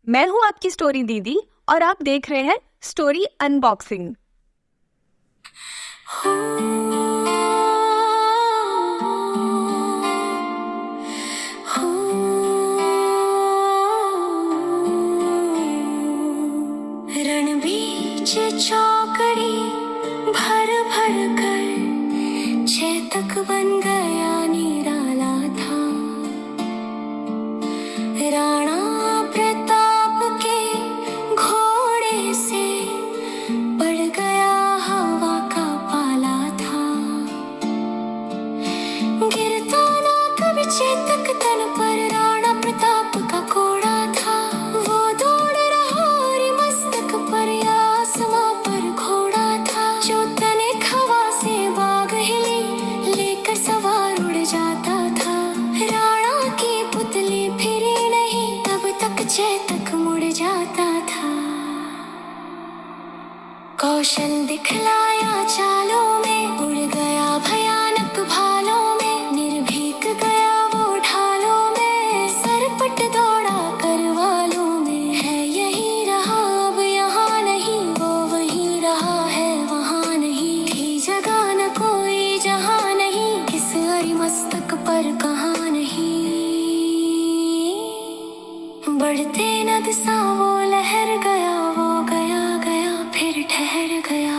मैं हूँ आपकी स्टोरी दीदी और आप देख रहे हैं स्टोरी अनबॉक्सिंग। रणबीच चौकड़ी भर भर कर चेतक बन गया निराला था। राणा प्रताप के घोड़े से पड़ गया हवा का पाला था। गिरता ना कभी चेतक तन पर राणा प्रताप का कोड़ा था। वो दौड़ रहा और मस्तक पर या आसमां पर घोड़ा था। जो तने हवा से बाग हिली लेकर सवार उड़ जाता था। राणा की पुतली फिरी नहीं तब तक चेतक मुड़ जाता था। कौशल दिखलाया चालों में उड़ गया भयानक भालों में। निर्भीक गया वो ढालों में सरपट दौड़ा करवालों में। है यही रहा अब यहाँ नहीं वो वही रहा है वहाँ नहीं। थी जगह न कोई जहाँ नहीं इस हरी मस्तक पर कहाँ नहीं। बढ़ते नद सा वो लहर गया वो गया गया फिर ठहर गया।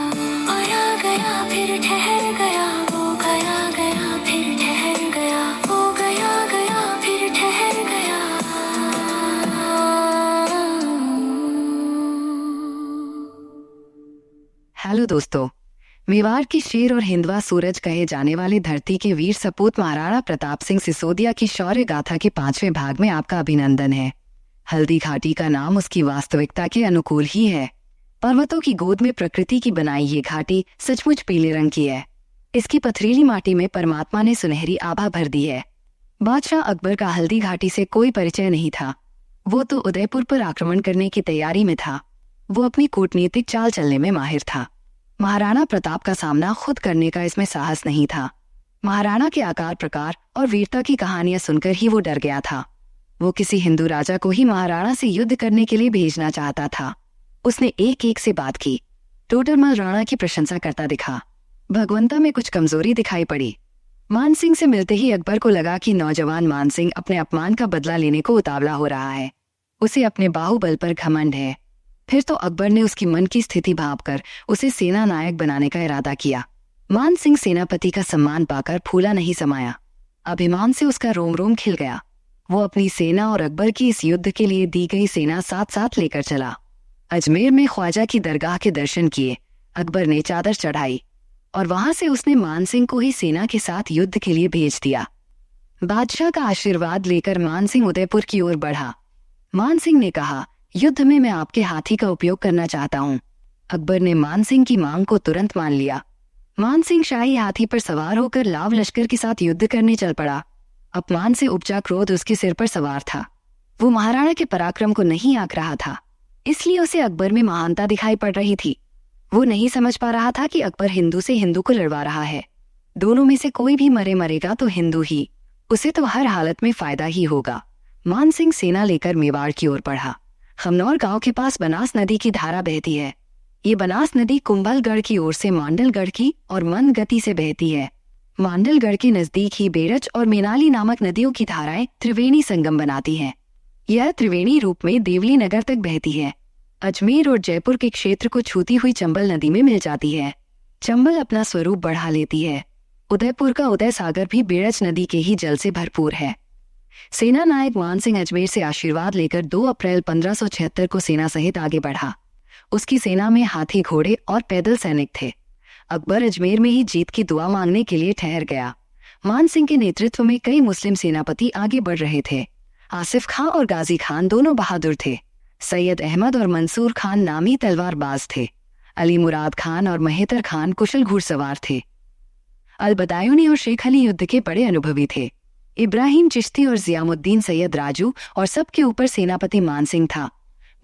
और आ गया फिर ठहर गया वो गया गया फिर ठहर गया। वो गया गया फिर ठहर गया। हेलो दोस्तों, मेवाड़ की शेर और हिंदवा सूरज कहे जाने वाले धरती के वीर सपूत महाराणा प्रताप सिंह सिसोदिया की शौर्य गाथा के 5वें भाग में आपका अभिनंदन है। हल्दी घाटी का नाम उसकी वास्तविकता के अनुकूल ही है। पर्वतों की गोद में प्रकृति की बनाई ये घाटी सचमुच पीले रंग की है। इसकी पथरीली माटी में परमात्मा ने सुनहरी आभा भर दी है। बादशाह अकबर का हल्दी घाटी से कोई परिचय नहीं था। वो तो उदयपुर पर आक्रमण करने की तैयारी में था। वो अपनी कूटनीतिक चाल चलने में माहिर था। महाराणा प्रताप का सामना खुद करने का इसमें साहस नहीं था। महाराणा के आकार प्रकार और वीरता की कहानियां सुनकर ही वो डर गया था। वो किसी हिंदू राजा को ही महाराणा से युद्ध करने के लिए भेजना चाहता था। उसने एक एक से बात की। टोडरमल राणा की प्रशंसा करता दिखा। भगवंता में कुछ कमजोरी दिखाई पड़ी। मानसिंह से मिलते ही अकबर को लगा कि नौजवान मानसिंह अपने अपमान का बदला लेने को उतावला हो रहा है। उसे अपने बाहुबल पर घमंड है। फिर तो अकबर ने उसकी मन की स्थिति भांपकर उसे सेना नायक बनाने का इरादा किया। मानसिंह सेनापति का सम्मान पाकर फूला नहीं समाया। अभिमान से उसका रोम रोम खिल गया। वो अपनी सेना और अकबर की इस युद्ध के लिए दी गई सेना साथ साथ लेकर चला। अजमेर में ख्वाजा की दरगाह के दर्शन किए। अकबर ने चादर चढ़ाई और वहां से उसने मानसिंह को ही सेना के साथ युद्ध के लिए भेज दिया। बादशाह का आशीर्वाद लेकर मानसिंह उदयपुर की ओर बढ़ा। मानसिंह ने कहा, युद्ध में मैं आपके हाथी का उपयोग करना चाहता हूँ। अकबर ने मानसिंह की मांग को तुरंत मान लिया। मानसिंह शाही हाथी पर सवार होकर लाव लश्कर के साथ युद्ध करने चल पड़ा। अपमान से उपजा क्रोध उसके सिर पर सवार था। वो महाराणा के पराक्रम को नहीं आंक रहा था, इसलिए उसे अकबर में महानता दिखाई पड़ रही थी। वो नहीं समझ पा रहा था कि अकबर हिंदू से हिंदू को लड़वा रहा है। दोनों में से कोई भी मरेगा तो हिंदू ही। उसे तो हर हालत में फायदा ही होगा। मानसिंह सेना लेकर मेवाड़ की ओर बढ़ा। खमनौर गांव के पास बनास नदी की धारा बहती है। ये बनास नदी कुंभलगढ़ की ओर से मांडलगढ़ की और मंद गति से बहती है। मांडलगढ़ के नजदीक ही बेरच और मेनाली नामक नदियों की धाराएं त्रिवेणी संगम बनाती हैं। यह त्रिवेणी रूप में देवली नगर तक बहती है। अजमेर और जयपुर के क्षेत्र को छूती हुई चंबल नदी में मिल जाती है। चंबल अपना स्वरूप बढ़ा लेती है। उदयपुर का उदय सागर भी बेरच नदी के ही जल से भरपूर है। सेना नायक मानसिंह अजमेर से आशीर्वाद लेकर 2 अप्रैल 1576 को सेना सहित आगे बढ़ा। उसकी सेना में हाथी घोड़े और पैदल सैनिक थे। अकबर अजमेर में ही जीत की दुआ मांगने के लिए ठहर गया। मानसिंह के नेतृत्व में कई मुस्लिम सेनापति आगे बढ़ रहे थे। आसिफ खां और गाजी खान दोनों बहादुर थे। सैयद अहमद और मंसूर खान नामी तलवारबाज थे। अली मुराद खान और महेतर खान कुशल घुड़सवार थे। अलबदायूनी और शेख अली युद्ध के बड़े अनुभवी थे। इब्राहिम चिश्ती और जियामुद्दीन सैयद राजू और सबके ऊपर सेनापति मानसिंह था।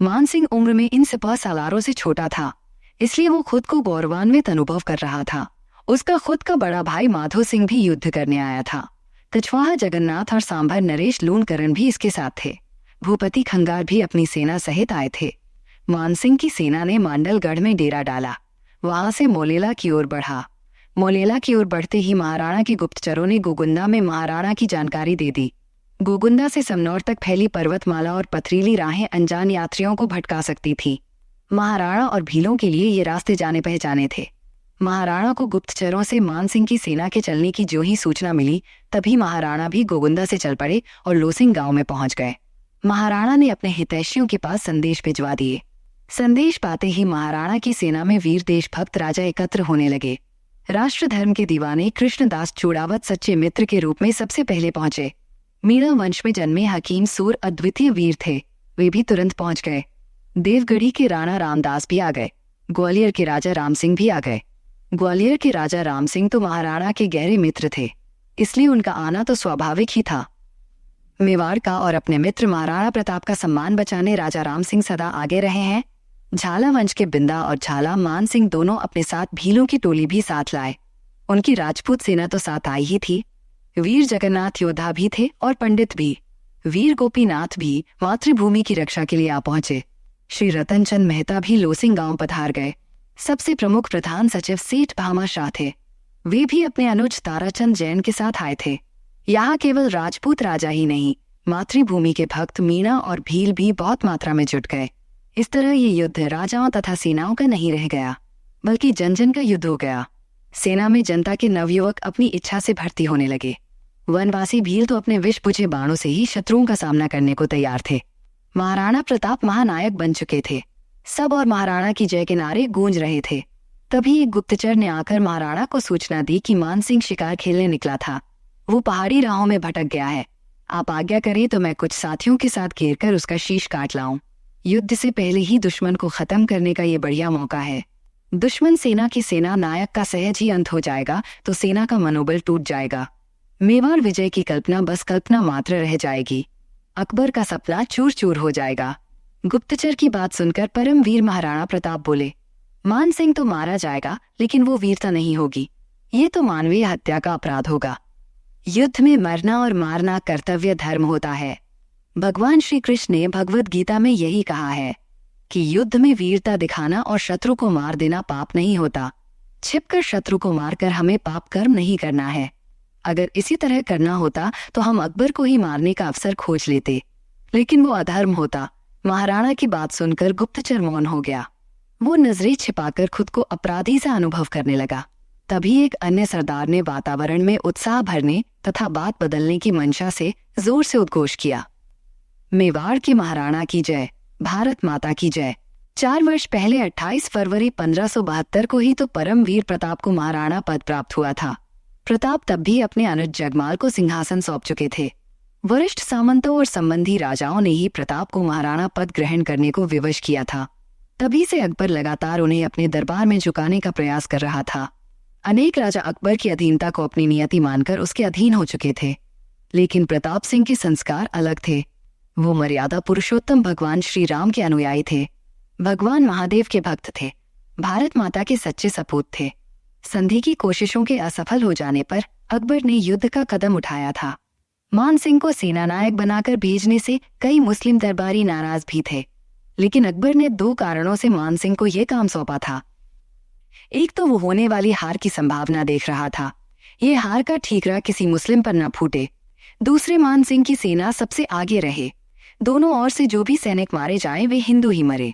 मानसिंह उम्र में इन सिपाह सालारों से छोटा था, इसलिए वो खुद को गौरवान्वित अनुभव कर रहा था। उसका खुद का बड़ा भाई माधो सिंह भी युद्ध करने आया था। कछवाहा जगन्नाथ और सांभर नरेश लूणकरण भी इसके साथ थे। भूपति खंगार भी अपनी सेना सहित आए थे। मानसिंह की सेना ने मांडलगढ़ में डेरा डाला, वहां से मोलेला की ओर बढ़ा। मोलेला की ओर बढ़ते ही महाराणा के गुप्तचरों ने गोगुंदा में महाराणा की जानकारी दे दी। गोगुंदा से समनौर तक फैली पर्वतमाला और पथरीली राहें अनजान यात्रियों को भटका सकती थी। महाराणा और भीलों के लिए ये रास्ते जाने पहचाने थे। महाराणा को गुप्तचरों से मानसिंह की सेना के चलने की जो ही सूचना मिली, तभी महाराणा भी गोगुंदा से चल पड़े और लोसिंग गांव में पहुंच गए। महाराणा ने अपने हितैषियों के पास संदेश भिजवा दिए। संदेश पाते ही महाराणा की सेना में वीर देशभक्त राजा एकत्र होने लगे। राष्ट्र धर्म के दीवाने कृष्णदास चूड़ावत सच्चे मित्र के रूप में सबसे पहले पहुंचे। मीणा वंश में जन्मे हकीम सूर अद्वितीय वीर थे, वे भी तुरंत पहुंच गए। देवगढ़ी के राणा रामदास भी आ गए। ग्वालियर के राजा राम सिंह भी आ गए। ग्वालियर के राजा राम सिंह तो महाराणा के गहरे मित्र थे, इसलिए उनका आना तो स्वाभाविक ही था। मेवाड़ का और अपने मित्र महाराणा प्रताप का सम्मान बचाने राजा राम सिंह सदा आगे रहे हैं। झाला वंश के बिंदा और झाला मान सिंह दोनों अपने साथ भीलों की टोली भी साथ लाए। उनकी राजपूत सेना तो साथ आई ही थी। वीर जगन्नाथ योद्धा भी थे और पंडित भी। वीर गोपीनाथ भी मातृभूमि की रक्षा के लिए आ पहुंचे। श्री रतनचंद मेहता भी लोसिंग गांव पधार गए। सबसे प्रमुख प्रधान सचिव सेठ भामा शाह थे, वे भी अपने अनुज ताराचंद जैन के साथ आए थे। यहाँ केवल राजपूत राजा ही नहीं, मातृभूमि के भक्त मीणा और भील भी बहुत मात्रा में जुट गए। इस तरह ये युद्ध राजाओं तथा सेनाओं का नहीं रह गया, बल्कि जन जन का युद्ध हो गया। सेना में जनता के नवयुवक अपनी इच्छा से भर्ती होने लगे। वनवासी भील तो अपने विष बुझे बाणों से ही शत्रुओं का सामना करने को तैयार थे। महाराणा प्रताप महानायक बन चुके थे। सब और महाराणा की जय के नारे गूंज रहे थे। तभी एक गुप्तचर ने आकर महाराणा को सूचना दी कि मानसिंह शिकार खेलने निकला था। वो पहाड़ी राहों में भटक गया है। आप आज्ञा करें तो मैं कुछ साथियों के साथ घेरकर उसका शीश काट लाऊं। युद्ध से पहले ही दुश्मन को खत्म करने का ये बढ़िया मौका है। दुश्मन सेना की सेना नायक का सहज ही अंत हो जाएगा तो सेना का मनोबल टूट जाएगा। मेवाड़ विजय की कल्पना बस कल्पना मात्र रह जाएगी। अकबर का सपना चूर चूर हो जाएगा। गुप्तचर की बात सुनकर परमवीर महाराणा प्रताप बोले, मान सिंह तो मारा जाएगा, लेकिन वो वीरता नहीं होगी। ये तो मानवीय हत्या का अपराध होगा। युद्ध में मरना और मारना कर्तव्य धर्म होता है। भगवान श्री कृष्ण ने भगवद गीता में यही कहा है कि युद्ध में वीरता दिखाना और शत्रु को मार देना पाप नहीं होता। छिपकर शत्रु को मारकर हमें पाप कर्म नहीं करना है। अगर इसी तरह करना होता तो हम अकबर को ही मारने का अवसर खोज लेते, लेकिन वो अधर्म होता। महाराणा की बात सुनकर गुप्तचर मौन हो गया। वो नजरें छिपाकर खुद को अपराधी सा अनुभव करने लगा। तभी एक अन्य सरदार ने वातावरण में उत्साह भरने तथा बात बदलने की मंशा से जोर से उद्घोष किया, मेवाड़ के महाराणा की जय, भारत माता की जय। 4 वर्ष पहले 28 फरवरी 1572 को ही तो परमवीर प्रताप को महाराणा पद प्राप्त हुआ था। प्रताप तब भी अपने अनुज जगमाल को सिंहासन सौंप चुके थे। वरिष्ठ सामंतों और संबंधी राजाओं ने ही प्रताप को महाराणा पद ग्रहण करने को विवश किया था। तभी से अकबर लगातार उन्हें अपने दरबार में झुकाने का प्रयास कर रहा था। अनेक राजा अकबर की अधीनता को अपनी नियति मानकर उसके अधीन हो चुके थे, लेकिन प्रताप सिंह के संस्कार अलग थे। वो मर्यादा पुरुषोत्तम भगवान श्री राम के अनुयायी थे, भगवान महादेव के भक्त थे, भारत माता के सच्चे सपूत थे। संधि की कोशिशों के असफल हो जाने पर अकबर ने युद्ध का कदम उठाया था। मान सिंह को सेनानायक बनाकर भेजने से कई मुस्लिम दरबारी नाराज भी थे, लेकिन अकबर ने 2 कारणों से मान सिंह को यह काम सौंपा था। एक तो वो होने वाली हार की संभावना देख रहा था, ये हार का ठीकरा किसी मुस्लिम पर न फूटे। दूसरे, मान सिंह की सेना सबसे आगे रहे। दोनों ओर से जो भी सैनिक मारे जाएं वे हिंदू ही मरे।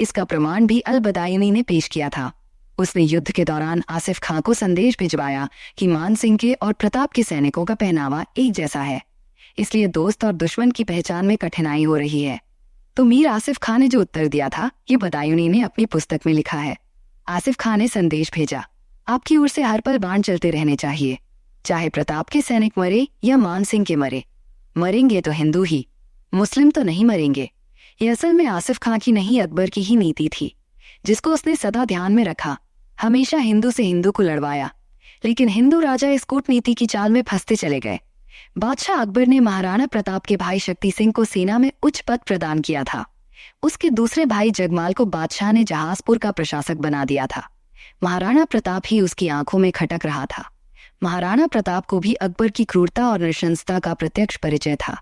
इसका प्रमाण भी अल-बदायनी ने पेश किया था। उसने युद्ध के दौरान आसिफ खां को संदेश भिजवाया कि मान सिंह के और प्रताप के सैनिकों का पहनावा एक जैसा है, इसलिए दोस्त और दुश्मन की पहचान में कठिनाई हो रही है। तो मीर आसिफ खां ने जो उत्तर दिया था, ये बदायूनी ने अपनी पुस्तक में लिखा है। आसिफ खां ने संदेश भेजा, आपकी ओर से हर पल बाण चलते रहने चाहिए, चाहे प्रताप के सैनिक मरे या मान सिंह के मरे। मरेंगे तो हिंदू ही, मुस्लिम तो नहीं मरेंगे। ये असल में आसिफ खां की नहीं, अकबर की ही नीति थी, जिसको उसने सदा ध्यान में रखा। हमेशा हिंदू से हिंदू को लड़वाया, लेकिन हिंदू राजा इस कूटनीति की चाल में फंसते चले गए। बादशाह अकबर ने महाराणा प्रताप के भाई शक्ति सिंह को सेना में उच्च पद प्रदान किया था। उसके दूसरे भाई जगमाल को बादशाह ने जहाजपुर का प्रशासक बना दिया था। महाराणा प्रताप ही उसकी आंखों में खटक रहा था। महाराणा प्रताप को भी अकबर की क्रूरता और नृशंसता का प्रत्यक्ष परिचय था।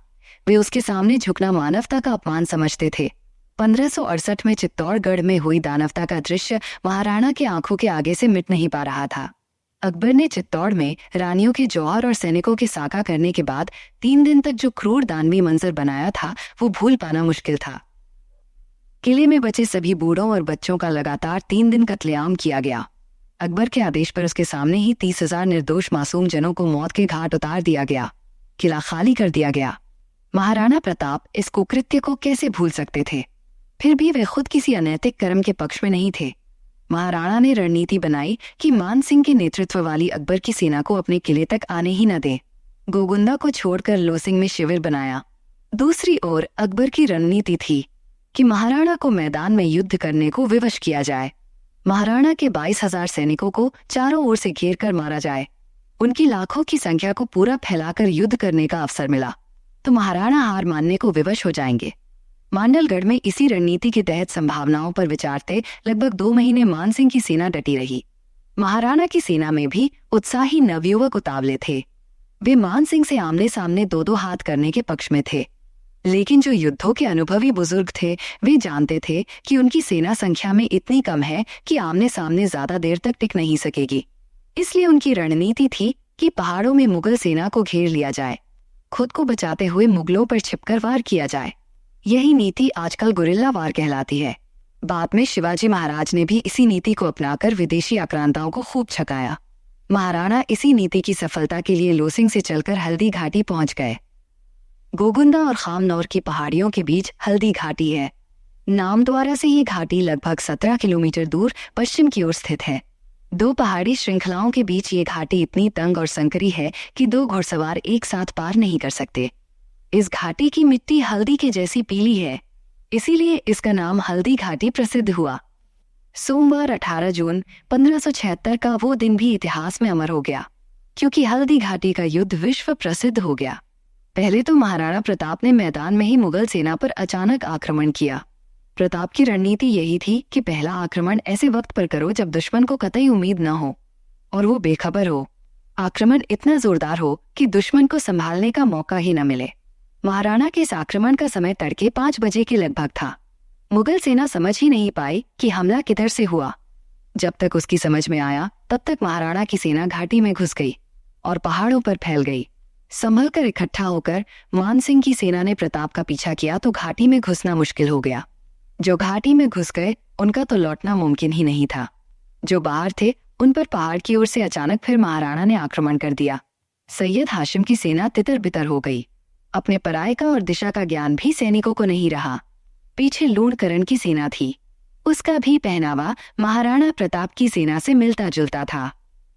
वे उसके सामने झुकना मानवता का अपमान समझते थे। 1568 में चित्तौड़गढ़ में हुई दानवता का दृश्य महाराणा की आंखों के आगे से मिट नहीं पा रहा था। अकबर ने चित्तौड़ में रानियों के जौहर और सैनिकों के साका करने के बाद 3 दिन तक जो क्रूर दानवी मंजर बनाया था वो भूल पाना मुश्किल था। किले में बचे सभी बूढ़ों और बच्चों का लगातार 3 दिन कत्लेआम किया गया। अकबर के आदेश पर उसके सामने ही 30,000 निर्दोष मासूम जनों को मौत के घाट उतार दिया गया। किला खाली कर दिया गया। महाराणा प्रताप इस कुकृत्य को कैसे भूल सकते थे? फिर भी वे खुद किसी अनैतिक कर्म के पक्ष में नहीं थे। महाराणा ने रणनीति बनाई कि मान सिंह के नेतृत्व वाली अकबर की सेना को अपने किले तक आने ही न दे। गोगुंदा को छोड़कर लोसिंग में शिविर बनाया। दूसरी ओर अकबर की रणनीति थी कि महाराणा को मैदान में युद्ध करने को विवश किया जाए। महाराणा के 22,000 सैनिकों को चारों ओर से घेर कर मारा जाए। उनकी लाखों की संख्या को पूरा फैलाकर युद्ध करने का अवसर मिला तो महाराणा हार मानने को विवश हो जाएंगे। मांडलगढ़ में इसी रणनीति के तहत संभावनाओं पर विचारते लगभग 2 महीने मान सिंह की सेना डटी रही। महाराणा की सेना में भी उत्साही नवयुवक उतावले थे। वे मान सिंह से आमने सामने 2-2 हाथ करने के पक्ष में थे, लेकिन जो युद्धों के अनुभवी बुजुर्ग थे वे जानते थे कि उनकी सेना संख्या में इतनी कम है कि आमने सामने ज्यादा देर तक टिक नहीं सकेगी। इसलिए उनकी रणनीति थी कि पहाड़ों में मुगल सेना को घेर लिया जाए, खुद को बचाते हुए मुगलों पर छिपकर वार किया जाए। यही नीति आजकल गुरिल्ला वार कहलाती है। बाद में शिवाजी महाराज ने भी इसी नीति को अपनाकर विदेशी आक्रांताओं को खूब छकाया। महाराणा इसी नीति की सफलता के लिए लोसिंग से चलकर हल्दी घाटी पहुंच गए। गोगुंदा और खामनौर की पहाड़ियों के बीच हल्दी घाटी है। नामद्वारा से ये घाटी लगभग 17 किलोमीटर दूर पश्चिम की ओर स्थित है। 2 पहाड़ी श्रृंखलाओं के बीच ये घाटी इतनी तंग और संकरी है कि 2 घुड़सवार एक साथ पार नहीं कर सकते। इस घाटी की मिट्टी हल्दी के जैसी पीली है, इसीलिए इसका नाम हल्दी घाटी प्रसिद्ध हुआ। सोमवार 18 जून 1576 का वो दिन भी इतिहास में अमर हो गया, क्योंकि हल्दी घाटी का युद्ध विश्व प्रसिद्ध हो गया। पहले तो महाराणा प्रताप ने मैदान में ही मुगल सेना पर अचानक आक्रमण किया। प्रताप की रणनीति यही थी कि पहला आक्रमण ऐसे वक्त पर करो जब दुश्मन को कतई उम्मीद न हो और वो बेखबर हो। आक्रमण इतना जोरदार हो कि दुश्मन को संभालने का मौका ही न मिले। महाराणा के इस आक्रमण का समय तड़के 5 बजे के लगभग था। मुगल सेना समझ ही नहीं पाई कि हमला किधर से हुआ। जब तक उसकी समझ में आया तब तक महाराणा की सेना घाटी में घुस गई और पहाड़ों पर फैल गई। संभल कर इकट्ठा होकर मान सिंह की सेना ने प्रताप का पीछा किया तो घाटी में घुसना मुश्किल हो गया। जो घाटी में घुस गए उनका तो लौटना मुमकिन ही नहीं था। जो बाहर थे उन पर पहाड़ की ओर से अचानक फिर महाराणा ने आक्रमण कर दिया। सैयद हाशिम की सेना तितर बितर हो गई। अपने पराये का और दिशा का ज्ञान भी सैनिकों को नहीं रहा। पीछे लूणकरण की सेना थी, उसका भी पहनावा महाराणा प्रताप की सेना से मिलता जुलता था।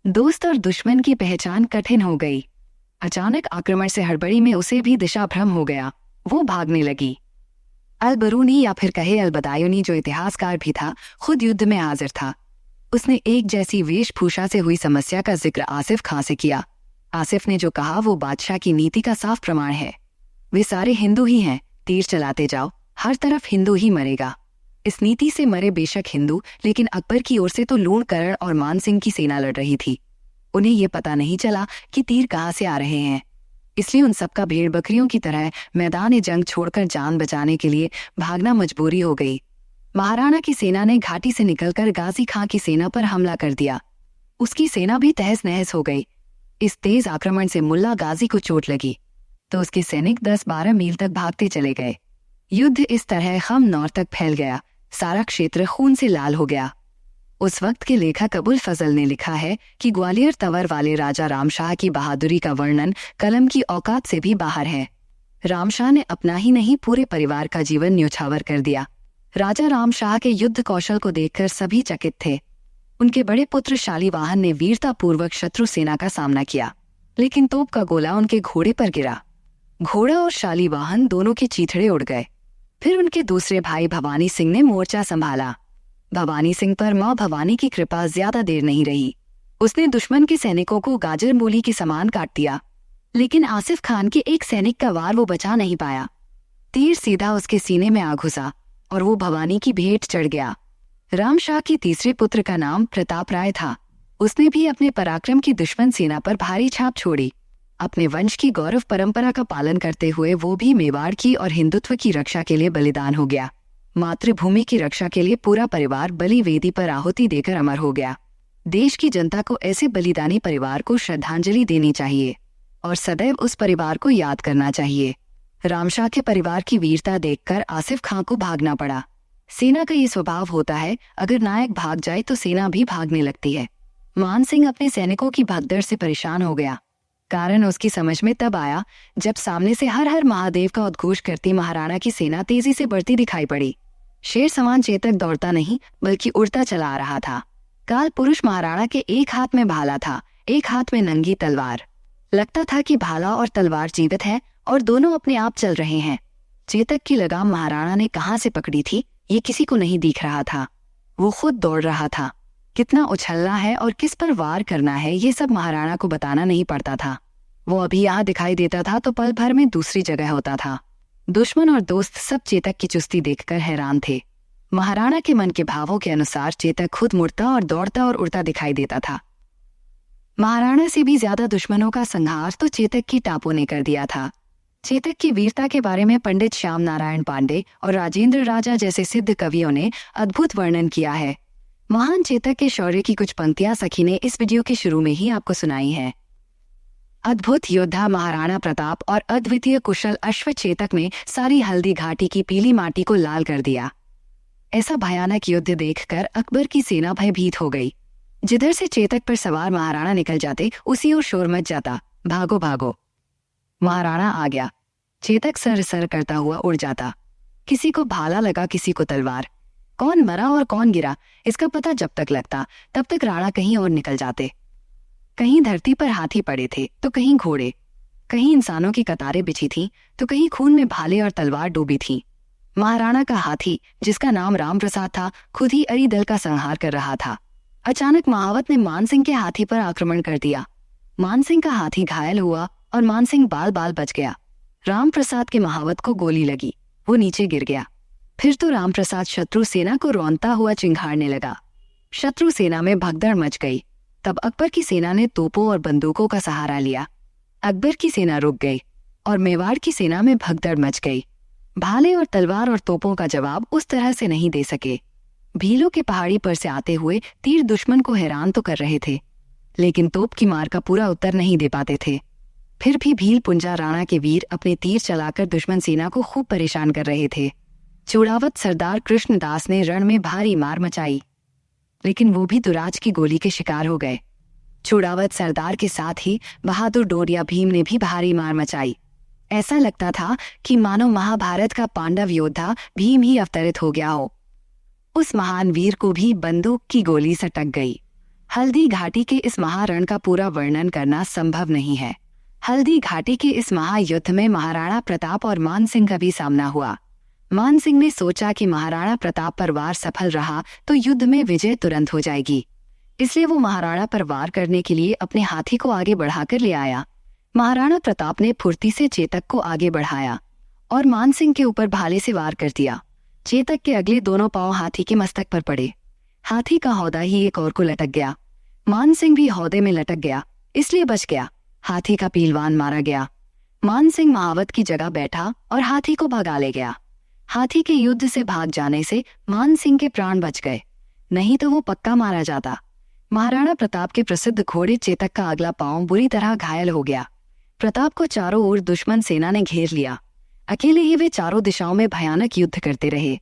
दोस्त और दुश्मन की पहचान कठिन हो गई। अचानक आक्रमण से हड़बड़ी में उसे भी दिशा भ्रम हो गया। वो भागने लगी। अल-बरूनी या फिर कहे अल-बदायूनी, जो इतिहासकार भी था, खुद युद्ध में हाजिर था। उसने एक जैसी वेशभूषा से हुई समस्या का जिक्र आसिफ खां से किया। आसिफ ने जो कहा वो बादशाह की नीति का साफ प्रमाण है। वे सारे हिंदू ही हैं, तीर चलाते जाओ, हर तरफ हिंदू ही मरेगा। इस नीति से मरे बेशक हिंदू, लेकिन अकबर की ओर से तो लूणकरण और मान सिंह की सेना लड़ रही थी। उन्हें ये पता नहीं चला कि तीर कहाँ से आ रहे हैं, इसलिए उन सबका भेड़ बकरियों की तरह मैदान जंग छोड़कर जान बचाने के लिए भागना मजबूरी हो गई। महाराणा की सेना ने घाटी से निकलकर गाजी खां की सेना पर हमला कर दिया। उसकी सेना भी तहस नहस हो गई। इस तेज आक्रमण से मुल्ला गाजी को चोट लगी तो उसके सैनिक 10-12 मील तक भागते चले गए। युद्ध इस तरह खामनौर तक फैल गया। सारा क्षेत्र खून से लाल हो गया। उस वक्त के लेखक अबुल फजल ने लिखा है कि ग्वालियर तंवर वाले राजा रामशाह की बहादुरी का वर्णन कलम की औकात से भी बाहर है। रामशाह ने अपना ही नहीं पूरे परिवार का जीवन न्योछावर कर दिया। राजा रामशाह के युद्ध कौशल को देखकर सभी चकित थे। उनके बड़े पुत्र शालीवाहन ने वीरतापूर्वक शत्रु सेना का सामना किया, लेकिन तोप का गोला उनके घोड़े पर गिरा। घोड़ा और शालीवाहन दोनों के चीथड़े उड़ गए। फिर उनके दूसरे भाई भवानी सिंह ने मोर्चा संभाला। भवानी सिंह पर मां भवानी की कृपा ज्यादा देर नहीं रही। उसने दुश्मन के सैनिकों को गाजर मूली के समान काट दिया, लेकिन आसिफ खान के एक सैनिक का वार वो बचा नहीं पाया। तीर सीधा उसके सीने में आ घुसा और वो भवानी की भेंट चढ़ गया। रामशाह के तीसरे पुत्र का नाम प्रताप राय था। उसने भी अपने पराक्रम की दुश्मन सेना पर भारी छाप छोड़ी। अपने वंश की गौरव परंपरा का पालन करते हुए वो भी मेवाड़ की और हिंदुत्व की रक्षा के लिए बलिदान हो गया। मातृभूमि की रक्षा के लिए पूरा परिवार बलि वेदी पर आहुति देकर अमर हो गया। देश की जनता को ऐसे बलिदानी परिवार को श्रद्धांजलि देनी चाहिए और सदैव उस परिवार को याद करना चाहिए। रामशाह के परिवार की वीरता देखकर आसिफ खां को भागना पड़ा। सेना का ये स्वभाव होता है, अगर नायक भाग जाए तो सेना भी भागने लगती है। मान सिंह अपने सैनिकों की भगदड़ से परेशान हो गया। कारण उसकी समझ में तब आया जब सामने से हर हर महादेव का उद्घोष करती महाराणा की सेना तेजी से बढ़ती दिखाई पड़ी। शेर समान चेतक दौड़ता नहीं बल्कि उड़ता चला आ रहा था। काल पुरुष महाराणा के एक हाथ में भाला था, एक हाथ में नंगी तलवार। लगता था कि भाला और तलवार जीवित है और दोनों अपने आप चल रहे हैं। चेतक की लगाम महाराणा ने कहाँ से पकड़ी थी ये किसी को नहीं दिख रहा था। वो खुद दौड़ रहा था। कितना उछलना है और किस पर वार करना है ये सब महाराणा को बताना नहीं पड़ता था। वो अभी यहाँ दिखाई देता था तो पल भर में दूसरी जगह होता था। दुश्मन और दोस्त सब चेतक की चुस्ती देखकर हैरान थे। महाराणा के मन के भावों के अनुसार चेतक खुद मुड़ता और दौड़ता और उड़ता दिखाई देता था। महाराणा से भी ज्यादा दुश्मनों का संहार तो चेतक की टापों ने कर दिया था। चेतक की वीरता के बारे में पंडित श्याम नारायण पांडे और राजेंद्र राजा जैसे सिद्ध कवियों ने अद्भुत वर्णन किया है। महान चेतक के शौर्य की कुछ पंक्तियां सखी ने इस वीडियो के शुरू में ही आपको सुनाई है। अद्भुत योद्धा महाराणा प्रताप और अद्वितीय कुशल अश्व चेतक ने सारी हल्दी घाटी की पीली माटी को लाल कर दिया। ऐसा भयानक युद्ध देखकर अकबर की सेना भयभीत हो गई। जिधर से चेतक पर सवार महाराणा निकल जाते उसी ओर शोर मच जाता, भागो भागो। महाराणा आ गया। चेतक सर सर करता हुआ उड़ जाता। किसी को भाला लगा, किसी को तलवार। कौन मरा और कौन गिरा इसका पता जब तक लगता तब तक राणा कहीं और निकल जाते। कहीं धरती पर हाथी पड़े थे तो कहीं घोड़े, कहीं इंसानों की कतारें बिछी थीं तो कहीं खून में भाले और तलवार डूबी थीं। महाराणा का हाथी, जिसका नाम राम प्रसाद था, खुद ही अरी दल का संहार कर रहा था। अचानक महावत ने मानसिंह के हाथी पर आक्रमण कर दिया। मानसिंह का हाथी घायल हुआ और मानसिंह बाल बाल बच गया। राम प्रसाद के महावत को गोली लगी, वो नीचे गिर गया। फिर तो राम प्रसाद शत्रु सेना को रौंदता हुआ चिंघाड़ने लगा। शत्रु सेना में भगदड़ मच गई। तब अकबर की सेना ने तोपों और बंदूकों का सहारा लिया। अकबर की सेना रुक गई और मेवाड़ की सेना में भगदड़ मच गई। भाले और तलवार और तोपों का जवाब उस तरह से नहीं दे सके। भीलों के पहाड़ी पर से आते हुए तीर दुश्मन को हैरान तो कर रहे थे, लेकिन तोप की मार का पूरा उत्तर नहीं दे पाते थे। फिर भी भील पुंजा राणा के वीर अपने तीर चलाकर दुश्मन सेना को खूब परेशान कर रहे थे। चूड़ावत सरदार कृष्णदास ने रण में भारी मार मचाई, लेकिन वो भी दुराज की गोली के शिकार हो गए। चूड़ावत सरदार के साथ ही बहादुर डोरिया भीम ने भी भारी मार मचाई। ऐसा लगता था कि मानो महाभारत का पांडव योद्धा भीम ही अवतरित हो गया हो। उस महान वीर को भी बंदूक की गोली सटक गई। हल्दी घाटी के इस महारण का पूरा वर्णन करना संभव नहीं है। हल्दी घाटी के इस महायुद्ध में महाराणा प्रताप और मानसिंह का भी सामना हुआ। मानसिंह ने सोचा कि महाराणा प्रताप पर वार सफल रहा तो युद्ध में विजय तुरंत हो जाएगी, इसलिए वो महाराणा पर वार करने के लिए अपने हाथी को आगे बढ़ाकर ले आया। महाराणा प्रताप ने फुर्ती से चेतक को आगे बढ़ाया और मानसिंह के ऊपर भाले से वार कर दिया। चेतक के अगले दोनों पांव हाथी के मस्तक पर पड़े। हाथी का हौदा ही एक और को लटक गया। मानसिंह भी हौदे में लटक गया, इसलिए बच गया। हाथी का पीलवान मारा गया। मानसिंह महावत की जगह बैठा और हाथी को भगा ले गया। हाथी के युद्ध से भाग जाने से मानसिंह के प्राण बच गए, नहीं तो वो पक्का मारा जाता। महाराणा प्रताप के प्रसिद्ध घोड़े चेतक का अगला पांव बुरी तरह घायल हो गया। प्रताप को चारों ओर दुश्मन सेना ने घेर लिया। अकेले ही वे चारों दिशाओं में भयानक युद्ध करते रहे।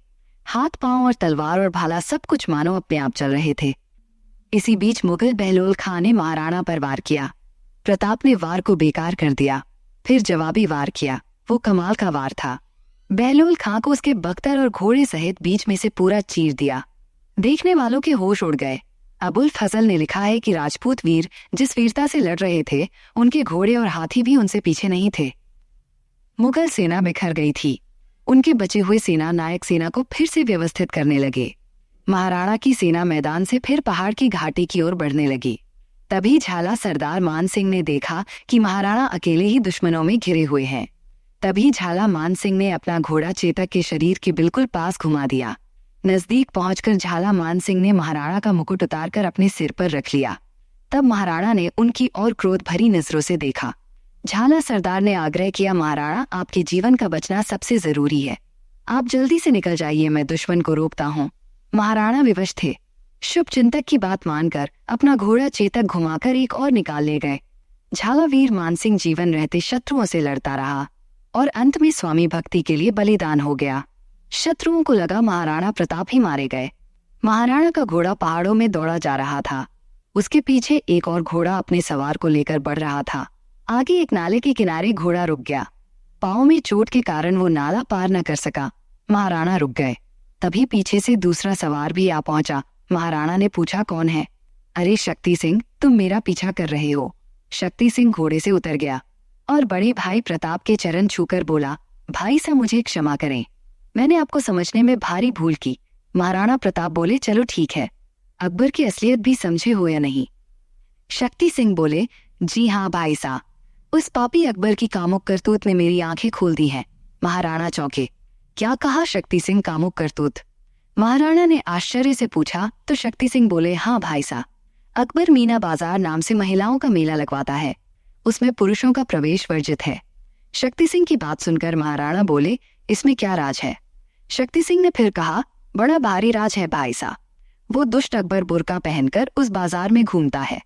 हाथ पांव और तलवार और भाला सब कुछ मानो अपने आप चल रहे थे। इसी बीच मुगल बहलोल खां ने महाराणा पर वार किया। प्रताप ने वार को बेकार कर दिया, फिर जवाबी वार किया। वो कमाल का वार था। बहलोल खां को उसके बख्तर और घोड़े सहित बीच में से पूरा चीर दिया। देखने वालों के होश उड़ गए। अबुल फजल ने लिखा है कि राजपूत वीर जिस वीरता से लड़ रहे थे, उनके घोड़े और हाथी भी उनसे पीछे नहीं थे। मुगल सेना बिखर गई थी। उनके बचे हुए सेना नायक सेना को फिर से व्यवस्थित करने लगे। महाराणा की सेना मैदान से फिर पहाड़ की घाटी की ओर बढ़ने लगी। तभी झाला सरदार मानसिंह ने देखा कि महाराणा अकेले ही दुश्मनों में घिरे हुए हैं। तभी झाला मानसिंह ने अपना घोड़ा चेतक के शरीर के बिल्कुल पास घुमा दिया। नजदीक पहुंचकर झाला मानसिंह ने महाराणा का मुकुट उतारकर अपने सिर पर रख लिया। तब महाराणा ने उनकी और क्रोध भरी नजरों से देखा। झाला सरदार ने आग्रह किया, महाराणा आपके जीवन का बचना सबसे जरूरी है, आप जल्दी से निकल जाइए, मैं दुश्मन को रोकता हूँ। महाराणा विवश थे। शुभ चिंतक की बात मानकर अपना घोड़ा चेतक घुमाकर एक और निकाल ले गए। झाला वीर मानसिंह जीवन रहते शत्रुओं से लड़ता रहा और अंत में स्वामी भक्ति के लिए बलिदान हो गया। शत्रुओं को लगा महाराणा प्रताप ही मारे गए। महाराणा का घोड़ा पहाड़ों में दौड़ा जा रहा था। उसके पीछे एक और घोड़ा अपने सवार को लेकर बढ़ रहा था। आगे एक नाले के किनारे घोड़ा रुक गया। पाँव में चोट के कारण वो नाला पार न कर सका। महाराणा रुक गए। तभी पीछे से दूसरा सवार भी आ पहुंचा। महाराणा ने पूछा, कौन है? अरे शक्ति सिंह, तुम मेरा पीछा कर रहे हो। शक्ति सिंह घोड़े से उतर गया और बड़े भाई प्रताप के चरण छूकर बोला, भाई साहब मुझे क्षमा करें, मैंने आपको समझने में भारी भूल की। महाराणा प्रताप बोले, चलो ठीक है, अकबर की असलियत भी समझे हो या नहीं? शक्ति सिंह बोले, जी हाँ भाई साहब, उस पापी अकबर की कामुक करतूत ने मेरी आंखें खोल दी हैं। महाराणा चौंके। क्या कहा शक्ति सिंह, कामुक करतूत? महाराणा ने आश्चर्य से पूछा तो शक्ति सिंह बोले, हाँ भाई साहब, अकबर मीना बाजार नाम से महिलाओं का मेला लगवाता है, उसमें पुरुषों का प्रवेश वर्जित है। शक्ति सिंह की बात सुनकर महाराणा बोले, इसमें क्या राज है? शक्ति सिंह ने फिर कहा, बड़ा भारी राज है भाई साहब, वो दुष्ट अकबर बुर्का पहनकर उस बाजार में घूमता है।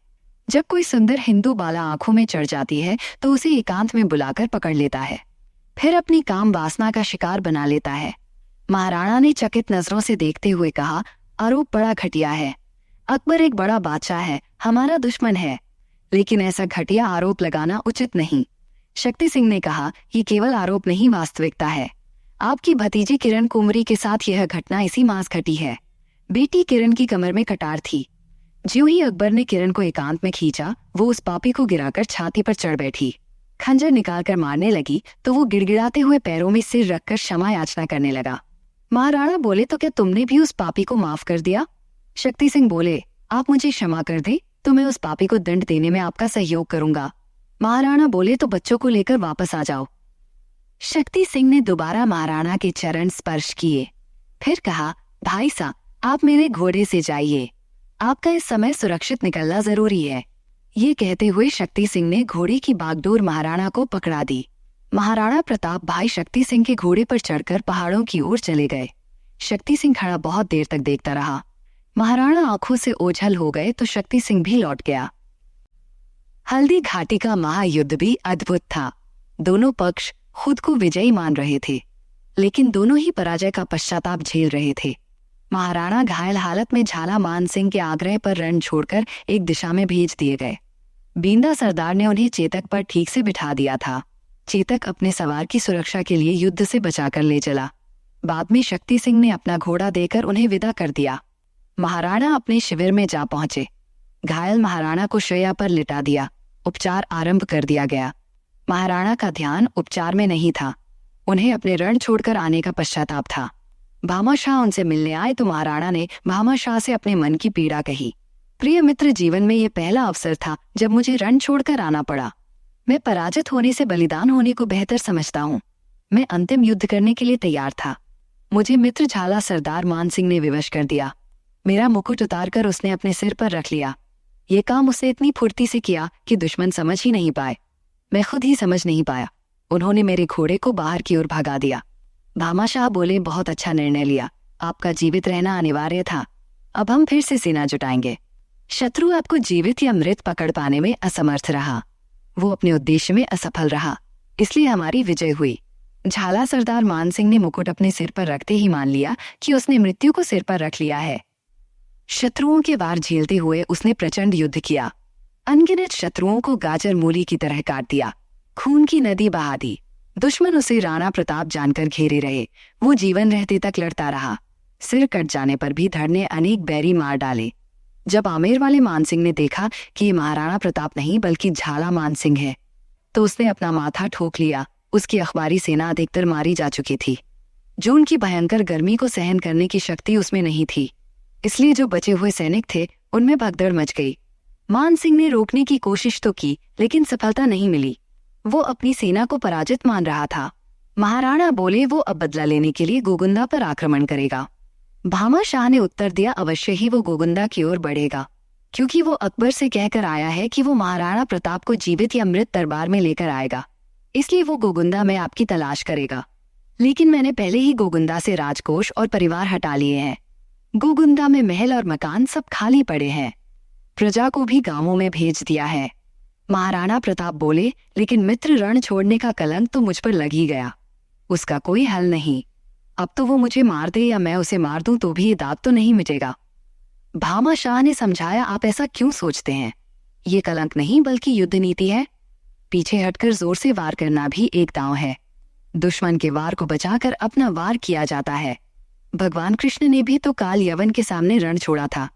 जब कोई सुंदर हिंदू बाला आंखों में चढ़ जाती है तो उसे एकांत में बुलाकर पकड़ लेता है, फिर अपनी काम वासना का शिकार बना लेता है। महाराणा ने चकित नजरों से देखते हुए कहा, आरोप बड़ा घटिया है। अकबर एक बड़ा बादशाह है, हमारा दुश्मन है, लेकिन ऐसा घटिया आरोप लगाना उचित नहीं। शक्ति सिंह ने कहा, ये केवल आरोप नहीं, वास्तविकता है। आपकी भतीजी किरण कुंवरी के साथ यह घटना इसी मास घटी है। बेटी किरण की कमर में कटार थी। ज्यों ही अकबर ने किरण को एकांत में खींचा, वो उस पापी को गिराकर छाती पर चढ़ बैठी। खंजर निकालकर मारने लगी तो वो गिड़गिड़ाते हुए पैरों में सिर रखकर क्षमा याचना करने लगा। महाराणा बोले, तो क्या तुमने भी उस पापी को माफ कर दिया? शक्ति सिंह बोले, आप मुझे क्षमा कर दे तो मैं उस पापी को दंड देने में आपका सहयोग करूंगा। महाराणा बोले, तो बच्चों को लेकर वापस आ जाओ। शक्ति सिंह ने दोबारा महाराणा के चरण स्पर्श किए, फिर कहा, भाई साहब आप मेरे घोड़े से जाइए, आपका इस समय सुरक्षित निकलना जरूरी है। ये कहते हुए शक्ति सिंह ने घोड़े की बागडोर महाराणा को पकड़ा दी। महाराणा प्रताप भाई शक्ति सिंह के घोड़े पर चढ़कर पहाड़ों की ओर चले गए। शक्ति सिंह खड़ा बहुत देर तक देखता रहा। महाराणा आंखों से ओझल हो गए तो शक्ति सिंह भी लौट गया। हल्दी घाटी का महायुद्ध भी अद्भुत था। दोनों पक्ष खुद को विजयी मान रहे थे, लेकिन दोनों ही पराजय का पश्चाताप झेल रहे थे। महाराणा घायल हालत में झाला मान सिंह के आग्रह पर रण छोड़कर एक दिशा में भेज दिए गए। बींदा सरदार ने उन्हें चेतक पर ठीक से बिठा दिया था। चेतक अपने सवार की सुरक्षा के लिए युद्ध से बचाकर ले चला। बाद में शक्ति सिंह ने अपना घोड़ा देकर उन्हें विदा कर दिया। महाराणा अपने शिविर में जा पहुंचे। घायल महाराणा को शैया पर लिटा दिया। उपचार आरंभ कर दिया गया। महाराणा का ध्यान उपचार में नहीं था, उन्हें अपने रण छोड़कर आने का पश्चाताप था। भामाशाह उनसे मिलने आए तो महाराणा ने भामाशाह से अपने मन की पीड़ा कही। प्रिय मित्र, जीवन में ये पहला अवसर था जब मुझे रण छोड़कर आना पड़ा। मैं पराजित होने से बलिदान होने को बेहतर समझता हूँ। मैं अंतिम युद्ध करने के लिए तैयार था। मुझे मित्र झाला सरदार मान सिंह ने विवश कर दिया। मेरा मुकुट उतारकर उसने अपने सिर पर रख लिया। ये काम उसने इतनी फुर्ती से किया कि दुश्मन समझ ही नहीं पाए। मैं खुद ही समझ नहीं पाया। उन्होंने मेरे घोड़े को बाहर की ओर भगा दिया। भामाशाह बोले, बहुत अच्छा निर्णय लिया, आपका जीवित रहना अनिवार्य था। अब हम फिर से सेना जुटाएंगे। शत्रु आपको जीवित या मृत पकड़ पाने में असमर्थ रहा। वो अपने उद्देश्य में असफल रहा, इसलिए हमारी विजय हुई। झाला सरदार मान सिंह ने मुकुट अपने सिर पर रखते ही मान लिया कि उसने मृत्यु को सिर पर रख लिया है। शत्रुओं के वार झेलते हुए उसने प्रचंड युद्ध किया। अनगिनत शत्रुओं को गाजर मूली की तरह काट दिया। खून की नदी बहा दी। दुश्मन उसे राणा प्रताप जानकर घेरे रहे। वो जीवन रहते तक लड़ता रहा। सिर कट जाने पर भी धड़ ने अनेक बैरी मार डाले। जब आमेर वाले मान सिंह ने देखा कि ये महाराणा प्रताप नहीं बल्कि झाला मान सिंह है, तो उसने अपना माथा ठोक लिया। उसकी अखबारी सेना अधिकतर मारी जा चुकी थी। जून की भयंकर गर्मी को सहन करने की शक्ति उसमें नहीं थी, इसलिए जो बचे हुए सैनिक थे उनमें भगदड़ मच गई। मान सिंह ने रोकने की कोशिश तो की, लेकिन सफलता नहीं मिली। वो अपनी सेना को पराजित मान रहा था। महाराणा बोले, वो अब बदला लेने के लिए गोगुंदा पर आक्रमण करेगा। भामाशाह ने उत्तर दिया, अवश्य ही वो गोगुंदा की ओर बढ़ेगा, क्योंकि वो अकबर से कहकर आया है कि वो महाराणा प्रताप को जीवित या मृत दरबार में लेकर आएगा, इसलिए वो गोगुंदा में आपकी तलाश करेगा। लेकिन मैंने पहले ही गोगुंदा से राजकोष और परिवार हटा लिए हैं। गोगुंदा में महल और मकान सब खाली पड़े हैं। प्रजा को भी गांवों में भेज दिया है। महाराणा प्रताप बोले, लेकिन मित्र रण छोड़ने का कलंक तो मुझ पर लग ही गया। उसका कोई हल नहीं। अब तो वो मुझे मार दे या मैं उसे मार दूं तो भी ये दाग तो नहीं मिटेगा। भामा शाह ने समझाया, आप ऐसा क्यों सोचते हैं? ये कलंक नहीं बल्कि युद्ध नीति है। पीछे हटकर जोर से वार करना भी एक दांव है। दुश्मन के वार को बचाकर अपना वार किया जाता है। भगवान कृष्ण ने भी तो काल यवन के सामने रण छोड़ा था।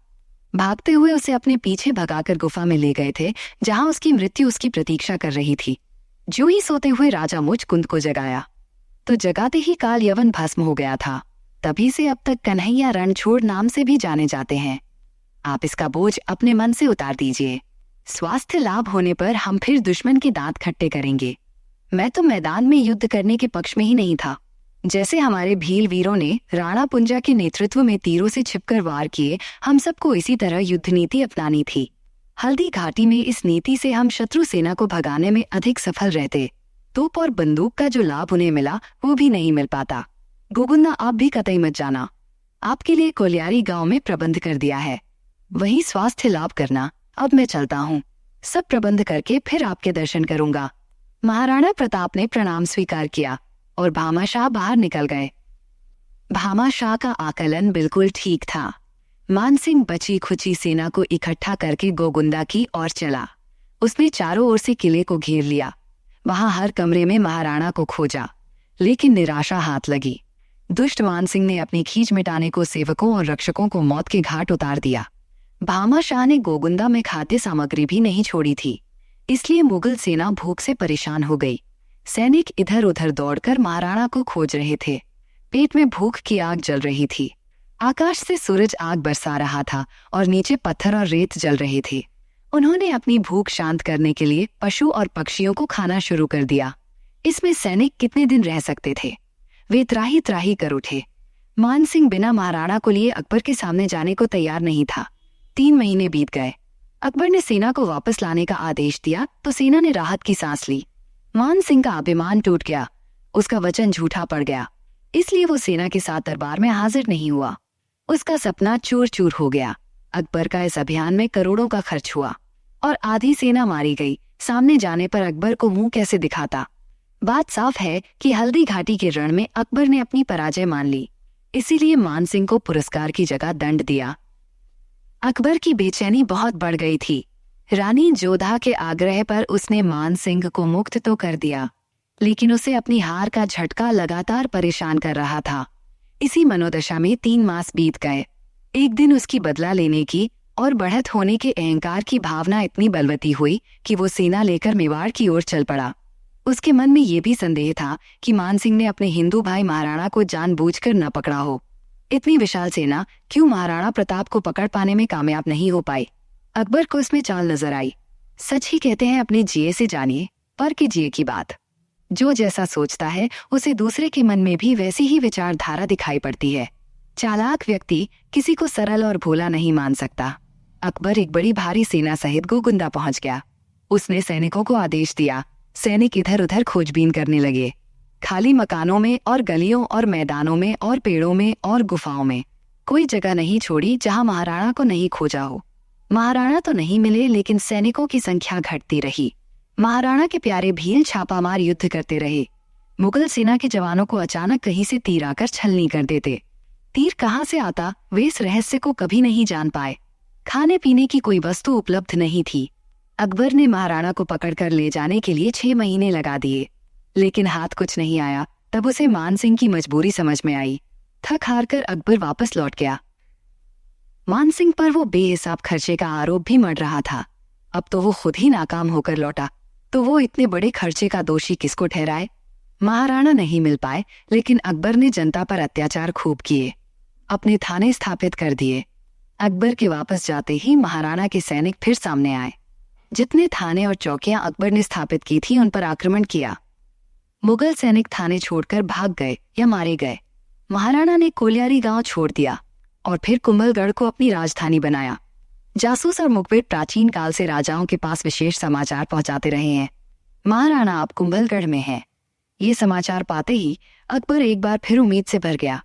भागते हुए उसे अपने पीछे भगाकर गुफा में ले गए थे, जहां उसकी मृत्यु उसकी प्रतीक्षा कर रही थी। जो ही सोते हुए राजा मुचकुंद को जगाया तो जगाते ही काल यवन भस्म हो गया था। तभी से अब तक कन्हैया रणछोड़ नाम से भी जाने जाते हैं। आप इसका बोझ अपने मन से उतार दीजिए। स्वास्थ्य लाभ होने पर हम फिर दुश्मन के दांत खट्टे करेंगे। मैं तो मैदान में युद्ध करने के पक्ष में ही नहीं था। जैसे हमारे भील वीरों ने राणा पुंजा के नेतृत्व में तीरों से छिपकर वार किए, हम सबको इसी तरह युद्ध नीति अपनानी थी। हल्दी घाटी में इस नीति से हम शत्रु सेना को भगाने में अधिक सफल रहते। तोप और बंदूक का जो लाभ उन्हें मिला वो भी नहीं मिल पाता। गोगुंदा आप भी कतई मत जाना। आपके लिए कोलियारी गांव में प्रबंध कर दिया है, वही स्वास्थ्य लाभ करना। अब मैं चलता हूँ। सब प्रबंध करके फिर आपके दर्शन करूंगा। महाराणा प्रताप ने प्रणाम स्वीकार किया और भामा शाह बाहर निकल गए। भामा शाह का आकलन बिल्कुल ठीक था। मानसिंह बची खुची सेना को इकट्ठा करके गोगुंदा की ओर चला। उसने चारों ओर से किले को घेर लिया। वहां हर कमरे में महाराणा को खोजा, लेकिन निराशा हाथ लगी। दुष्ट मानसिंह ने अपनी खींच मिटाने को सेवकों और रक्षकों को मौत के घाट उतार दिया। भामा शाह ने गोगुंदा में खाद्य सामग्री भी नहीं छोड़ी थी, इसलिए मुगल सेना भूख से परेशान हो गई। सैनिक इधर उधर दौड़कर महाराणा को खोज रहे थे। पेट में भूख की आग जल रही थी। आकाश से सूरज आग बरसा रहा था और नीचे पत्थर और रेत जल रहे थे। उन्होंने अपनी भूख शांत करने के लिए पशु और पक्षियों को खाना शुरू कर दिया। इसमें सैनिक कितने दिन रह सकते थे? वे त्राही त्राही कर उठे। मानसिंह बिना महाराणा को लिए अकबर के सामने जाने को तैयार नहीं था। 3 महीने बीत गए। अकबर ने सेना को वापस लाने का आदेश दिया तो सेना ने राहत की सांस ली। मानसिंह का अभिमान टूट गया। उसका वचन झूठा पड़ गया, इसलिए वो सेना के साथ दरबार में हाजिर नहीं हुआ। उसका सपना चूर चूर हो गया। अकबर का इस अभियान में करोड़ों का खर्च हुआ और आधी सेना मारी गई। सामने जाने पर अकबर को मुंह कैसे दिखाता? बात साफ है कि हल्दी घाटी के रण में अकबर ने अपनी पराजय मान ली, इसीलिए मानसिंह को पुरस्कार की जगह दंड दिया। अकबर की बेचैनी बहुत बढ़ गई थी। रानी जोधा के आग्रह पर उसने मानसिंह को मुक्त तो कर दिया, लेकिन उसे अपनी हार का झटका लगातार परेशान कर रहा था। इसी मनोदशा में 3 मास बीत गए। एक दिन उसकी बदला लेने की और बढ़त होने के अहंकार की भावना इतनी बलवती हुई कि वो सेना लेकर मेवाड़ की ओर चल पड़ा। उसके मन में ये भी संदेह था कि मानसिंह ने अपने हिंदू भाई महाराणा को जानबूझकर न पकड़ा हो। इतनी विशाल सेना क्यों महाराणा प्रताप को पकड़ पाने में कामयाब नहीं हो पाई? अकबर को इसमें चाल नजर आई। सच ही कहते हैं, अपने जिए से जानिए पर के जिए की बात। जो जैसा सोचता है उसे दूसरे के मन में भी वैसी ही विचारधारा दिखाई पड़ती है। चालाक व्यक्ति किसी को सरल और भोला नहीं मान सकता। अकबर एक बड़ी भारी सेना सहित गोगुंदा पहुंच गया। उसने सैनिकों को आदेश दिया। सैनिक इधर उधर खोजबीन करने लगे, खाली मकानों में और गलियों और मैदानों में और पेड़ों में और गुफाओं में। कोई जगह नहीं छोड़ी जहां महाराणा को नहीं खोजा हो। महाराणा तो नहीं मिले, लेकिन सैनिकों की संख्या घटती रही। महाराणा के प्यारे भील छापामार युद्ध करते रहे। मुगल सेना के जवानों को अचानक कहीं से तीर आकर छलनी कर देते। तीर कहाँ से आता वे इस रहस्य को कभी नहीं जान पाए। खाने पीने की कोई वस्तु उपलब्ध नहीं थी। अकबर ने महाराणा को पकड़कर ले जाने के लिए 6 महीने लगा दिए, लेकिन हाथ कुछ नहीं आया। तब उसे मानसिंह की मजबूरी समझ में आई। थक हार कर अकबर वापस लौट गया। मानसिंह पर वो बेहिसाब खर्चे का आरोप भी मढ़ रहा था। अब तो वो खुद ही नाकाम होकर लौटा, तो वो इतने बड़े खर्चे का दोषी किसको ठहराए? महाराणा नहीं मिल पाए, लेकिन अकबर ने जनता पर अत्याचार खूब किए, अपने थाने स्थापित कर दिए। अकबर के वापस जाते ही महाराणा के सैनिक फिर सामने आए। जितने थाने और चौकियां अकबर ने स्थापित की थी उन पर आक्रमण किया। मुगल सैनिक थाने छोड़कर भाग गए या मारे गए। महाराणा ने कोलियारी गांव छोड़ दिया और फिर कुंभलगढ़ को अपनी राजधानी बनाया। जासूस और मुखबिर प्राचीन काल से राजाओं के पास विशेष समाचार पहुंचाते रहे हैं। महाराणा आप कुंभलगढ़ में हैं। ये समाचार पाते ही अकबर एक बार फिर उम्मीद से भर गया।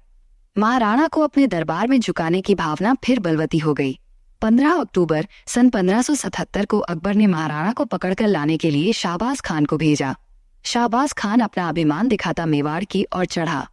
महाराणा को अपने दरबार में झुकाने की भावना फिर बलवती हो गई। 15 अक्टूबर सन 1577 को अकबर ने महाराणा को पकड़कर लाने के लिए शाहबाज खान को भेजा। शाहबाज खान अपना अभिमान दिखाता मेवाड़ की ओर चढ़ा।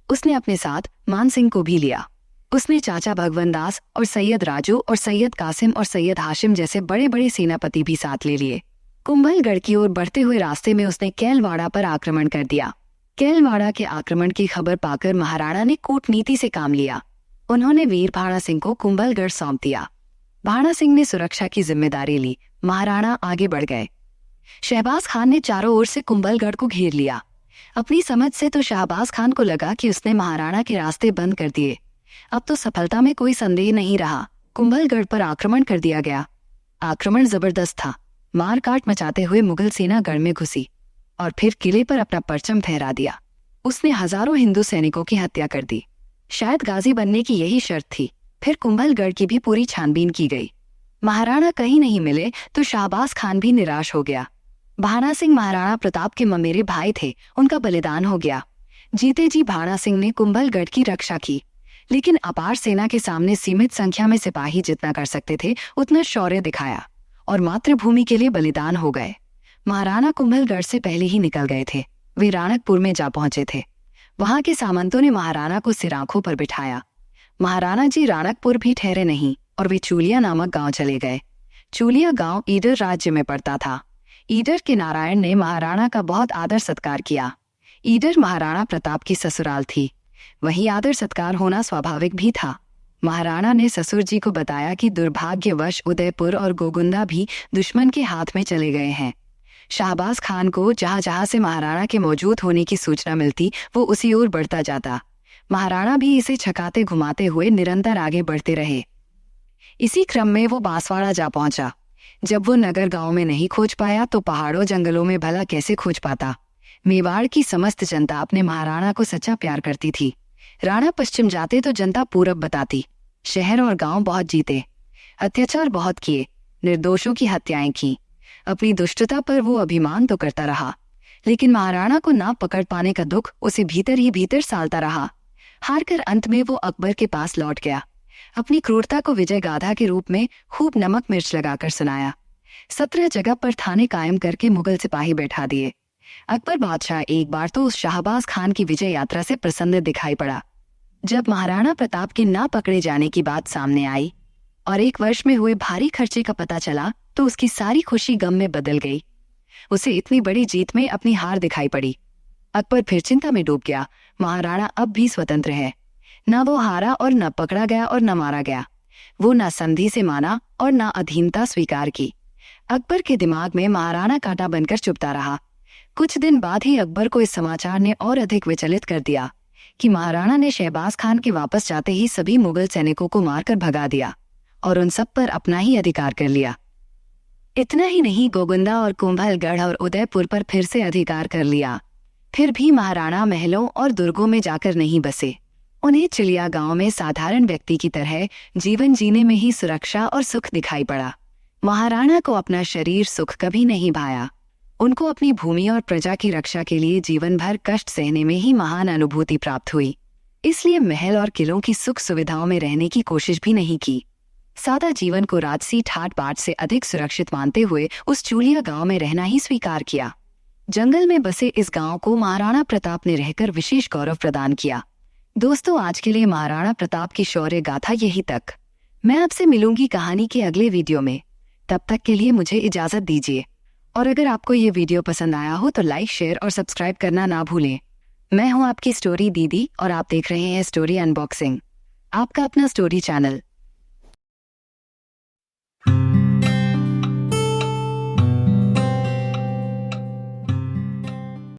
उसने अपने साथ मान सिंह को भी लिया। उसने चाचा भगवंत दास और सैयद राजू और सैयद कासिम और सैयद हाशिम जैसे बड़े बड़े सेनापति भी साथ ले लिए। कुंभलगढ़ की ओर बढ़ते हुए रास्ते में उसने कैलवाड़ा पर आक्रमण कर दिया। कैलवाड़ा के आक्रमण की खबर पाकर महाराणा ने कूटनीति से काम लिया। उन्होंने वीर भाणा सिंह को कुंभलगढ़ सौंप दिया। भाणा सिंह ने सुरक्षा की जिम्मेदारी ली। महाराणा आगे बढ़ गए। शहबाज खान ने चारों ओर से कुंभलगढ़ को घेर लिया। अपनी समझ से तो शहबाज खान को लगा कि उसने महाराणा के रास्ते बंद कर दिए। अब तो सफलता में कोई संदेह नहीं रहा। कुंभलगढ़ पर आक्रमण कर दिया गया। आक्रमण जबरदस्त था। मारकाट मचाते हुए मुगल सेना गढ़ में घुसी और फिर किले पर अपना परचम फहरा दिया। उसने हजारों हिंदू सैनिकों की हत्या कर दी। शायद गाजी बनने की यही शर्त थी। फिर कुंभलगढ़ की भी पूरी छानबीन की गई। महाराणा कहीं नहीं मिले तो शाहबाज खान भी निराश हो गया। भाणा सिंह महाराणा प्रताप के ममेरे भाई थे। उनका बलिदान हो गया। जीते जी भाणा सिंह ने कुंभलगढ़ की रक्षा की, लेकिन अपार सेना के सामने सीमित संख्या में सिपाही जितना कर सकते थे उतना शौर्य दिखाया और मातृभूमि के लिए बलिदान हो गए। महाराणा कुंभलगढ़ से पहले ही निकल गए थे। वे राणकपुर में जा पहुंचे थे। वहां के सामंतों ने महाराणा को सिरांखों पर बिठाया। महाराणा जी राणकपुर भी ठहरे नहीं और वे चूलिया नामक गांव चले गए। चूलिया गांव ईडर राज्य में पड़ता था। ईडर के नारायण ने महाराणा का बहुत आदर सत्कार किया। ईडर महाराणा प्रताप की ससुराल थी। वहीं आदर सत्कार होना स्वाभाविक भी था। महाराणा ने ससुर जी को बताया कि दुर्भाग्यवश उदयपुर और गोगुंदा भी दुश्मन के हाथ में चले गए हैं। शाहबाज खान को जहां जहां से महाराणा के मौजूद होने की सूचना मिलती वो उसी ओर बढ़ता जाता। महाराणा भी इसे छकाते घुमाते हुए निरंतर आगे बढ़ते रहे। इसी क्रम में वो बांसवाड़ा जा पहुंचा। जब वो नगर गांव में नहीं खोज पाया तो पहाड़ों जंगलों में भला कैसे खोज पाता। मेवाड़ की समस्त जनता अपने महाराणा को सच्चा प्यार करती थी। राणा पश्चिम जाते तो जनता पूरब बताती। शहर और गांव बहुत जीते, अत्याचार बहुत किए, निर्दोषों की हत्याएं की। अपनी दुष्टता पर वो अभिमान तो करता रहा, लेकिन महाराणा को ना पकड़ पाने का दुख उसे भीतर ही भीतर सालता रहा। हारकर अंत में वो अकबर के पास लौट गया। अपनी क्रूरता को विजय गाथा के रूप में खूब नमक मिर्च लगाकर सुनाया। 17 जगह पर थाने कायम करके मुगल सिपाही बैठा दिए। अकबर बादशाह एक बार तो उस शाहबाज खान की विजय यात्रा से प्रसन्न दिखाई पड़ा। जब महाराणा प्रताप के ना पकड़े जाने की बात सामने आई और 1 वर्ष में हुए भारी खर्चे का पता चला तो उसकी सारी खुशी गम में बदल गई। उसे इतनी बड़ी जीत में अपनी हार दिखाई पड़ी। अकबर फिर चिंता में डूब गया। महाराणा अब भी स्वतंत्र है। न वो हारा और न पकड़ा गया और न मारा गया। वो न संधि से माना और न अधीनता स्वीकार की। अकबर के दिमाग में महाराणा कांटा बनकर चुभता रहा। कुछ दिन बाद ही अकबर को इस समाचार ने और अधिक विचलित कर दिया कि महाराणा ने शहबाज खान के वापस जाते ही सभी मुगल सैनिकों को मारकर भगा दिया और उन सब पर अपना ही अधिकार कर लिया। इतना ही नहीं, गोगुंदा और कुंभलगढ़ और उदयपुर पर फिर से अधिकार कर लिया। फिर भी महाराणा महलों और दुर्गों में जाकर नहीं बसे। उन्हें चिलिया गांव में साधारण व्यक्ति की तरह जीवन जीने में ही सुरक्षा और सुख दिखाई पड़ा। महाराणा को अपना शरीर सुख कभी नहीं भाया। उनको अपनी भूमि और प्रजा की रक्षा के लिए जीवन भर कष्ट सहने में ही महान अनुभूति प्राप्त हुई। इसलिए महल और किलों की सुख सुविधाओं में रहने की कोशिश भी नहीं की। सादा जीवन को राजसी ठाट बाट से अधिक सुरक्षित मानते हुए उस चूलिया गांव में रहना ही स्वीकार किया। जंगल में बसे इस गांव को महाराणा प्रताप ने रहकर विशेष गौरव प्रदान किया। दोस्तों, आज के लिए महाराणा प्रताप की शौर्य गाथा यही तक। मैं आपसे मिलूंगी कहानी के अगले वीडियो में। तब तक के लिए मुझे इजाजत दीजिए। और अगर आपको ये वीडियो पसंद आया हो तो लाइक, शेयर और सब्सक्राइब करना ना भूलें। मैं हूं आपकी स्टोरी दीदी और आप देख रहे हैं स्टोरी अनबॉक्सिंग, आपका अपना स्टोरी चैनल।